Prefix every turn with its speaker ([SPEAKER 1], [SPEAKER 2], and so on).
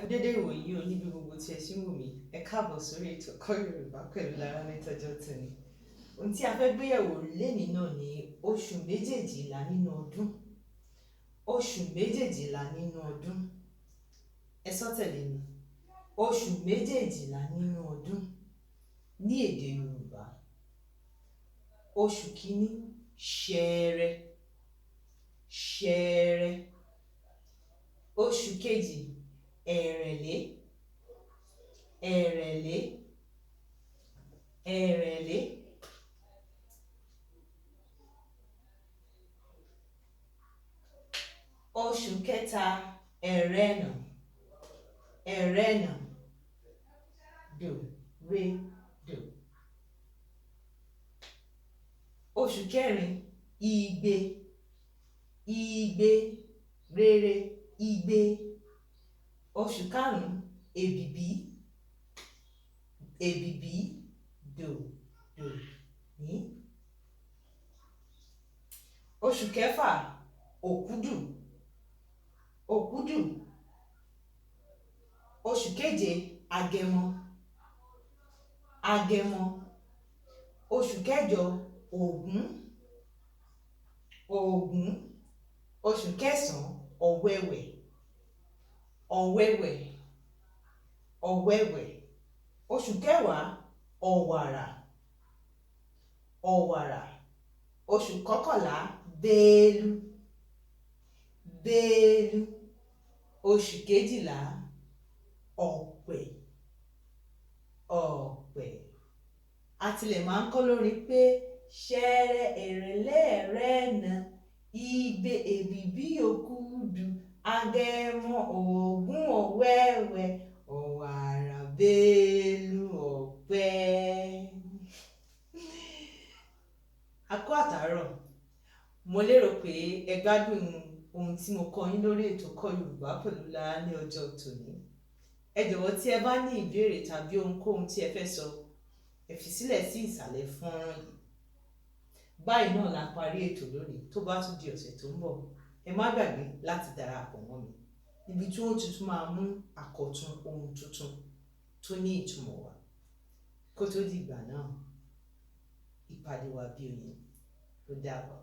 [SPEAKER 1] kú dédé ìwòyí o níbi gbogbo tí ẹ ṣì ń wò mí. Ẹ káàbọ̀ sórí ètò ẹ̀kọ́ Yorùbá pẹ̀lú Lára ní tọjọ́ tòní. Ohun tí a fẹ́ gbéyẹ̀wò lénìí náà ni oṣù méjèèjìlá nínú ọdún. Oṣù méjèèjìlá nínú ọdún. Ẹ sọ tẹ̀lé mi. Oṣù méjèèjìlá nínú ọdún ní èdè Yorùbá. Oṣù kìíní Ṣẹẹrẹ, Ṣẹẹrẹ. Oṣù kejì Ẹ̀rẹ̀lé, Ẹ̀rẹ̀lé, Ẹ̀rẹ̀lé. Oṣù kẹta Ẹrẹ́nà, Ẹrẹ́nà. Do, re, do. Oṣù kẹrin Igbe, Igbe, rere, Igbe. Oṣù karùn-ún Èbìbí, Èbìbí, do, do, ní. Oṣù kẹfà Òkúdù, Òkúdù. Oṣù keje Agẹmọ, Agẹmọ. Oṣù kẹjọ Ògún, Ògún. Oṣù kẹsàn-án Ọ̀wẹwẹ̀, Ọ̀wẹwẹ̀, Ọ̀wẹwẹ̀. Oṣù kẹwàá Ọ̀wàrà, Ọ̀wàrà. Oṣù kọkànlá Bélú, Bélú. Oṣù kejìlá Ọ̀pẹ, Ọ̀pẹ. A tilẹ̀ máa ń kọ́ lórin pé Ṣẹẹrẹ, Ẹ̀rẹ̀lé, Ẹ̀rẹ̀nà, Igbe, Èbìbí, Òkúdù, Agẹmọ, Ògún, Ọ̀wẹwẹ̀, Ọ̀wàrà, Bélú, Ọ̀pẹ. A kú àtàárọ̀. Mo lérò pé ẹ gbádùn ohun tí mo kọ́ yín lórí ètò ẹ̀kọ́ Yorùbá pẹ̀lú Lára ní ọjọ́ tòní. Ẹ jọ̀wọ́ tí ẹ bá ní ìbéèrè tàbí ohunkóhun tí ẹ fẹ́ sọ, ẹ fi sílẹ̀ sí ìsàlẹ̀ fọ́nrán yìí. Báyìí náà la parí ètò lónìí. Tó bá tún di ọ̀sẹ̀ tó ń bọ̀, ẹ má gbàgbé láti darapọ̀ mọ́ mi níbi tí wọ́n tuntun máa mú àkọ́tún ohun tuntun tó ní ìtumọ̀ wá. Kó tó di ìgbà náà, ìpàdé wa bí oyin. Ó dàbọ̀.